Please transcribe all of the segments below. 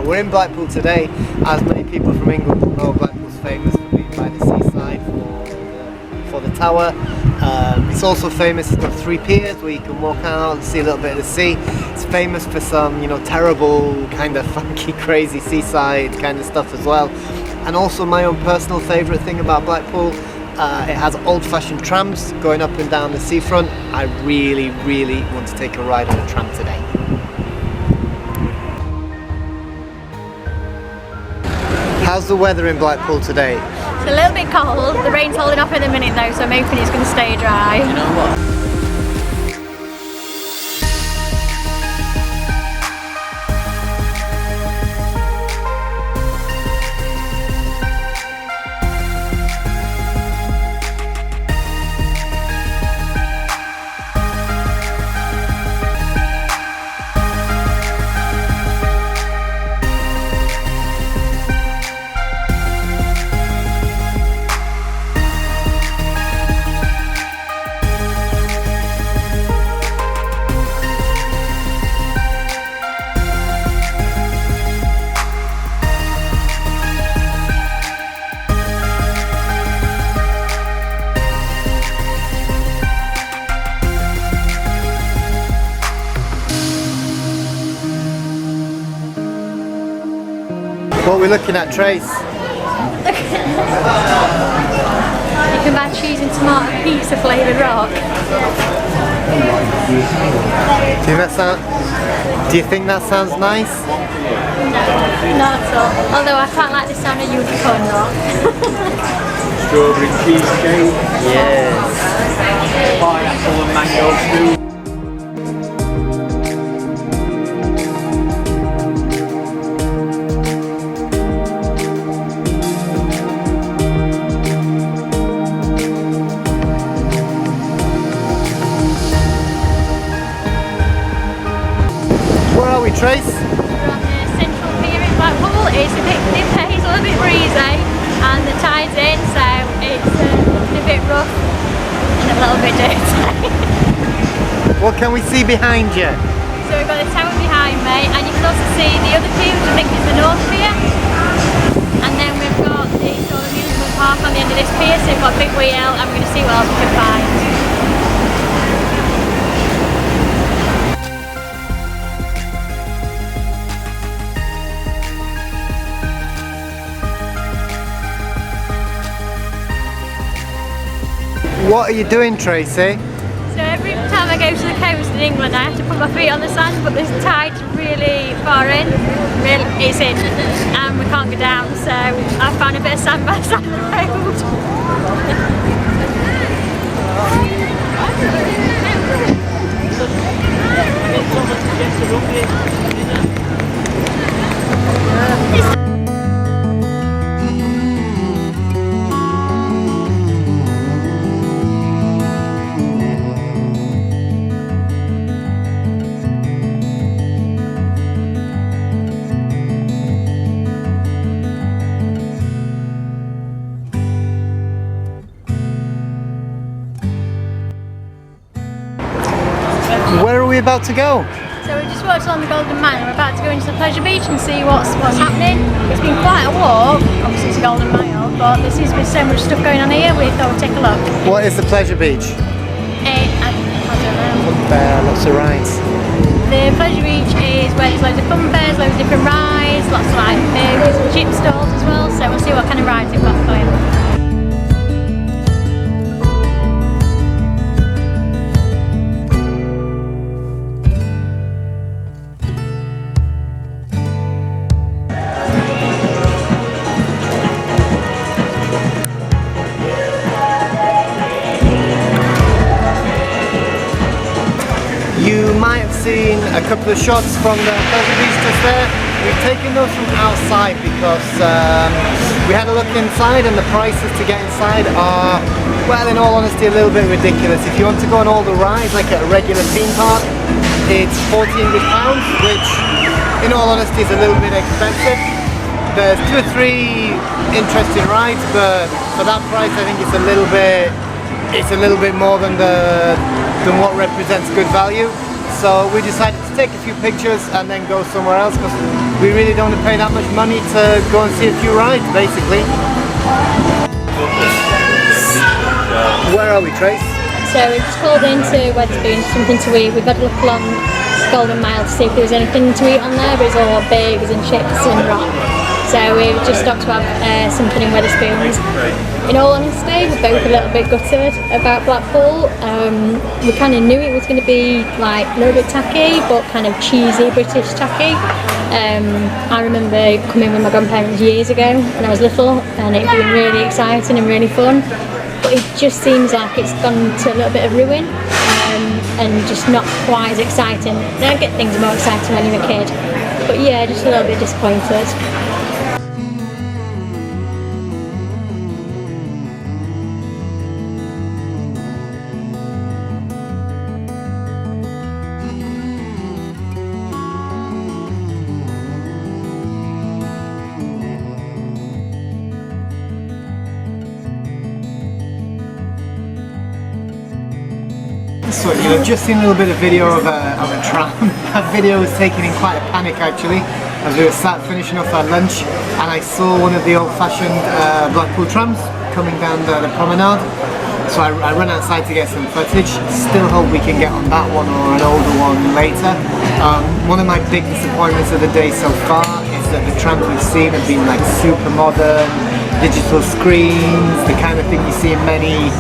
We're in Blackpool today. As many people from England will know, Blackpool's famous for being by the seaside for the tower. It's also famous, it's got 3 piers where you can walk out and see a little bit of the sea. It's famous for some, terrible, kind of funky, crazy seaside kind of stuff as well. And also my own personal favourite thing about Blackpool, it has old-fashioned trams going up and down the seafront. I really, really want to take a ride on a tram today. How's the weather in Blackpool today? It's a little bit cold. The rain's holding off in a minute though, so I'm hoping it's going to stay dry. You know what? What are we looking at, Trace? You can buy cheese and tomato pizza flavoured rock. Do you think that sounds nice? No, not at all. Although I quite like the sound of unicorn rock. Strawberry cheesecake. Yes. Pineapple and mango stew. Where are we, Trace? We're on the central pier in Blackpool. It's a bit nippy, it's a little bit breezy, and the tide's in, so it's a bit rough and a little bit dirty. What can we see behind you? So we've got the tower behind me, and you can also see the other pier, which I think is the north pier. And then we've got the sort of amusement park on the end of this pier, so we've got Big Wheel, and we're going to see what else we can find. What are you doing, Tracy? So every time I go to the coast in England I have to put my feet on the sand, but this tide's really far in, it's in, and we can't go down, so I found a bit of sand by the side of the road. Where are we about to go? So we just walked along the Golden Mile. We're about to go into the pleasure beach and see what's happening. It's been quite a walk, obviously it's a Golden Mile, but there seems to be so much stuff going on here, we thought we'd take a look. What is the pleasure beach? I don't know. Lots of rides. The pleasure beach is where there's loads of fun fairs, loads of different rides, lots of like burgers and chip stalls as well, so we'll see what kind of rides they've got going. You might have seen a couple of shots from the pleasure beach just there. We've taken those from outside because we had a look inside, and the prices to get inside are, well, in all honesty, a little bit ridiculous. If you want to go on all the rides, like at a regular theme park, it's £1,400, which in all honesty is a little bit expensive. There's 2 or 3 interesting rides, but for that price I think it's a little bit more than what represents good value. so we decided to take a few pictures and then go somewhere else because we really don't want to pay that much money to go and see a few rides, basically. Where are we, Trace? So we've just called into Wetherspoon, something to eat. We've had a look along Golden Mile to see if there was anything to eat on there, but it's all burgers and chips and wrap. So we've just stopped to have something in Wetherspoons. In all honesty, we're both a little bit gutted about Blackpool. We kind of knew it was going to be like a little bit tacky, but kind of cheesy British tacky. I remember coming with my grandparents years ago when I was little, and it being really exciting and really fun. But it just seems like it's gone to a little bit of ruin, and just not quite as exciting. I get things more exciting when you're a kid, but yeah, just a little bit disappointed. So you've just seen a little bit of video of a tram. That video was taken in quite a panic actually, as we were sat finishing off our lunch, and I saw one of the old-fashioned Blackpool trams coming down the promenade. So I ran outside to get some footage. Still hope we can get on that one or an older one later. One of my big disappointments of the day so far is that the trams we've seen have been like super modern, digital screens, the kind of thing you see in many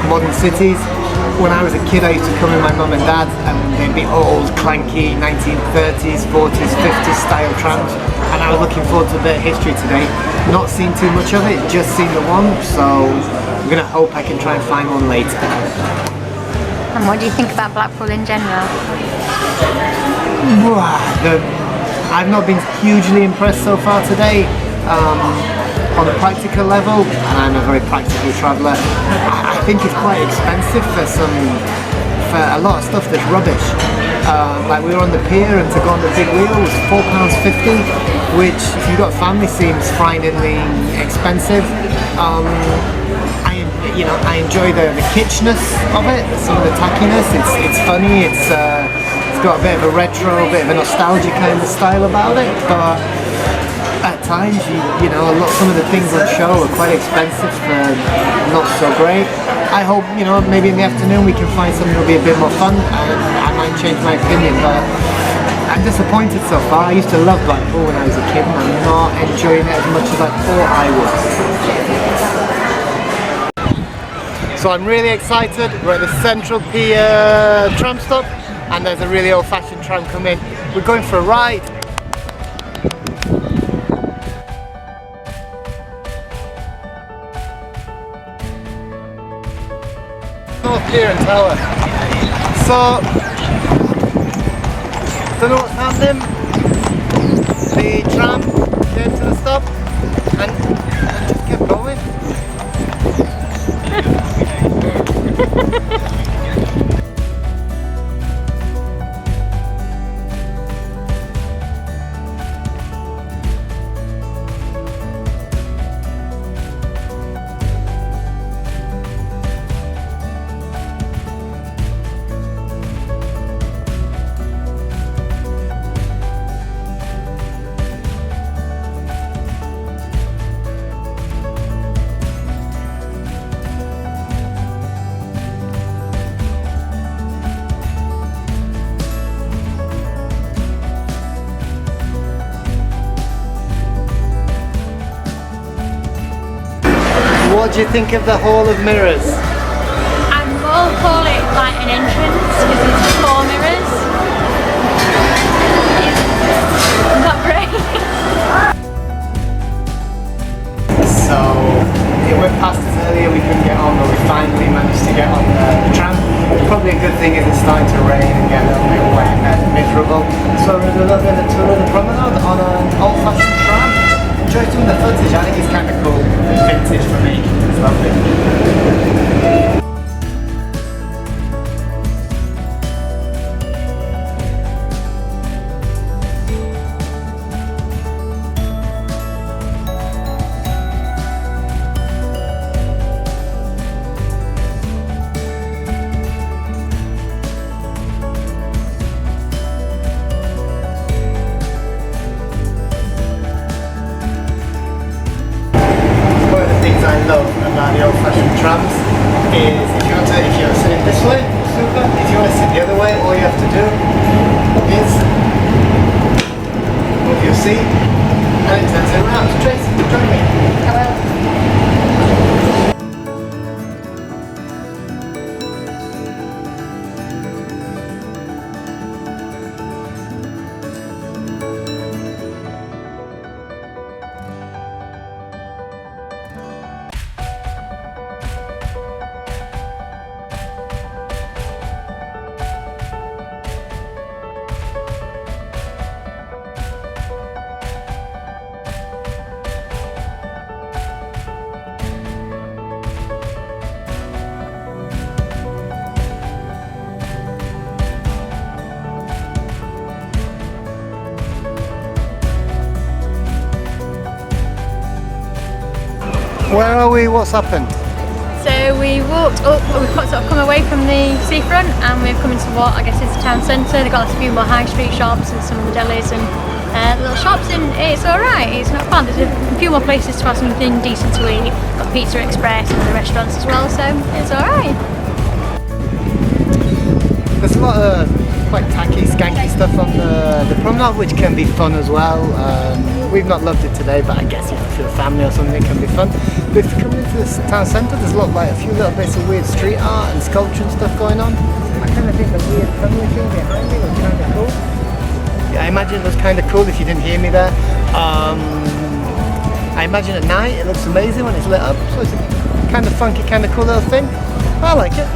modern cities. When I was a kid, I used to come with my mum and dad, and they'd be old, clanky 1930s, 40s, 50s style trams, and I was looking forward to a bit of history today. Not seen too much of it, just seen the one, so I'm gonna hope I can try and find one later. And what do you think about Blackpool in general? I've not been hugely impressed so far today. On a practical level, and I'm a very practical traveller, I think it's quite expensive for a lot of stuff that's rubbish. Like we were on the pier, and to go on the big wheel was £4.50, which if you've got a family seems frighteningly expensive. I enjoy the kitschness of it, some of the tackiness. It's funny. It's got a bit of a retro, a bit of a nostalgia kind of style about it, but at times, some of the things on show are quite expensive for not so great. I hope, maybe in the afternoon we can find something that'll be a bit more fun, and I might change my opinion, but I'm disappointed so far. I used to love Blackpool when I was a kid, and I'm not enjoying it as much as I thought I would. So I'm really excited. We're at the Central Pier tram stop, and there's a really old-fashioned tram coming. We're going for a ride. Pier and Tower. So, don't know what's happening. The tram came to the stop and just kept going. What do you think of the Hall of Mirrors? I more call it like an entrance because there's 4 mirrors. It's not great. So it went past us earlier, we couldn't get on, but we finally managed to get on the tram. Probably a good thing is it's starting to rain and get a little bit wet and miserable. So we're going to do a little bit of a tour of the promenade on an old-fashioned tram. Enjoy some of the footage. I think it's kind of cool. It's vintage for me. It's lovely. trams is if you're sitting this way, super. If you want to sit the other way, all you have to do is move your seat and it turns it around. Tracy, join me. Where are we? What's happened? So we walked up, we've sort of come away from the seafront and we've come into what I guess is the town centre. They've got a few more high street shops and some of the delis and little shops, and it's alright, it's not bad. There's a few more places to have something decent to eat. Got Pizza Express and the restaurants as well, so it's alright. There's a lot of quite tacky, skanky stuff on the promenade, which can be fun as well. We've not loved it today, but I guess if you're a family or something, it can be fun. But if you come into this town centre, there's a few little bits of weird street art and sculpture and stuff going on. I kind of think the weird family thing behind me was kind of cool. Yeah, I imagine it was kind of cool if you didn't hear me there. I imagine at night it looks amazing when it's lit up, so it's a kind of funky, kind of cool little thing. I like it.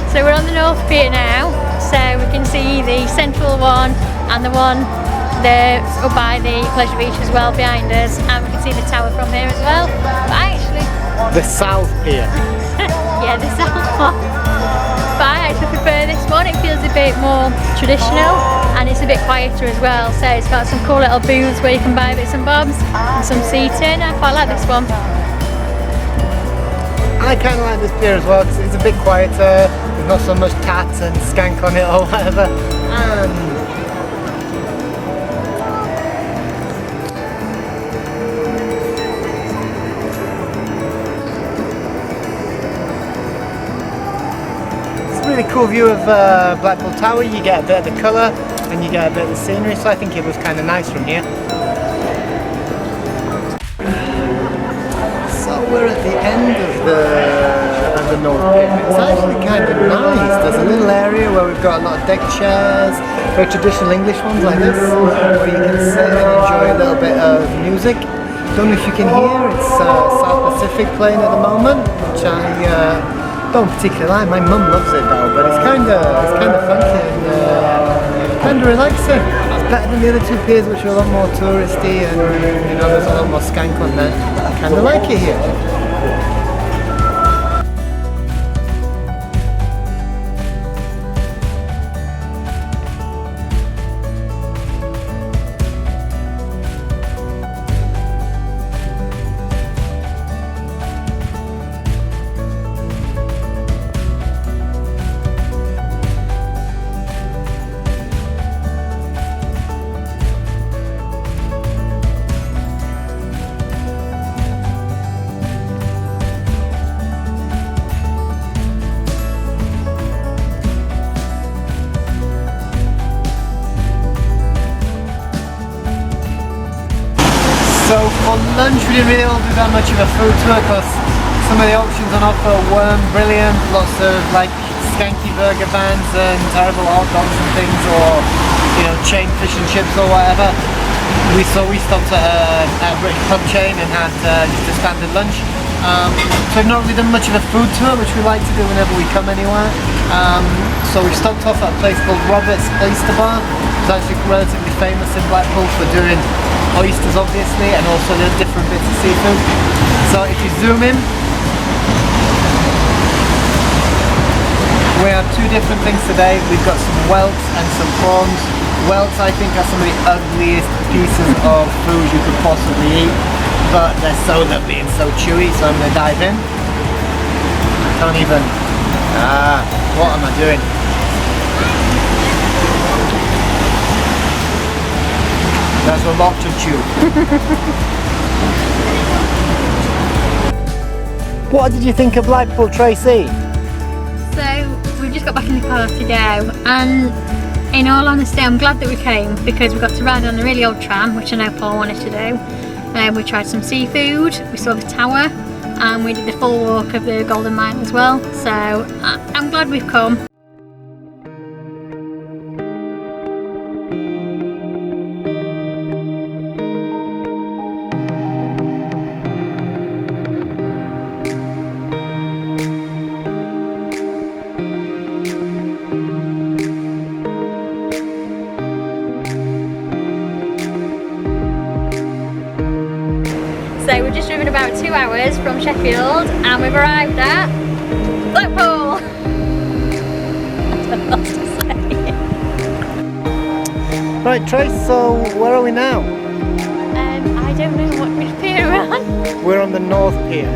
So we're on the North Pier now, so we can see the central one and the one that's up by the Pleasure Beach as well behind us, and we can see the tower from here as well. But The South Pier. yeah, the South one. But I actually prefer this one. It feels a bit more traditional and it's a bit quieter as well. So it's got some cool little booths where you can buy bits and bobs and some seating. I quite like this one. I kind of like this pier as well because it's a bit quieter, there's not so much tat and skank on it or whatever. It's a really cool view of Blackpool Tower. You get a bit of the colour and you get a bit of the scenery, so I think it was kind of nice from here. We're at the end of the North Pier. It's actually kind of nice. There's a little area where we've got a lot of deck chairs, very traditional English ones like this, where you can sit and enjoy a little bit of music. Don't know if you can hear, it's South Pacific playing at the moment, which I don't particularly like. My mum loves it though, but it's kind of funky and kind of relaxing. It's better than the other two piers, which are a lot more touristy and there's a lot more skank on there. I kind of like it here. So for lunch we didn't really do that much of a food tour because some of the options on offer weren't brilliant. Lots of like skanky burger vans and terrible hot dogs and things, or chain fish and chips or whatever. We stopped at a British pub chain and had just a standard lunch. So we've not really done much of a food tour, which we like to do whenever we come anywhere. So we stopped off at a place called Robert's Oyster Bar. It's actually relatively famous in Blackpool for doing oysters obviously, and also the different bits of seafood. So if you zoom in, We have two different things today. We've got some whelks and some prawns. Whelks I think are some of the ugliest pieces of food you could possibly eat, but they're so lovely and so chewy, so I'm going to dive in. I can't even... what am I doing? There's a lot to chew. What did you think of Blackpool, Tracy? So we've just got back in the car to go, and in all honesty I'm glad that we came because we got to ride on the really old tram, which I know Paul wanted to do. We tried some seafood, we saw the tower, and we did the full walk of the Golden Mile as well, so I'm glad we've come. So we've just driven about 2 hours from Sheffield and we've arrived at Blackpool. I don't know what to say. Right Trace, so where are we now? I don't know which pier we're on. We're on the North Pier.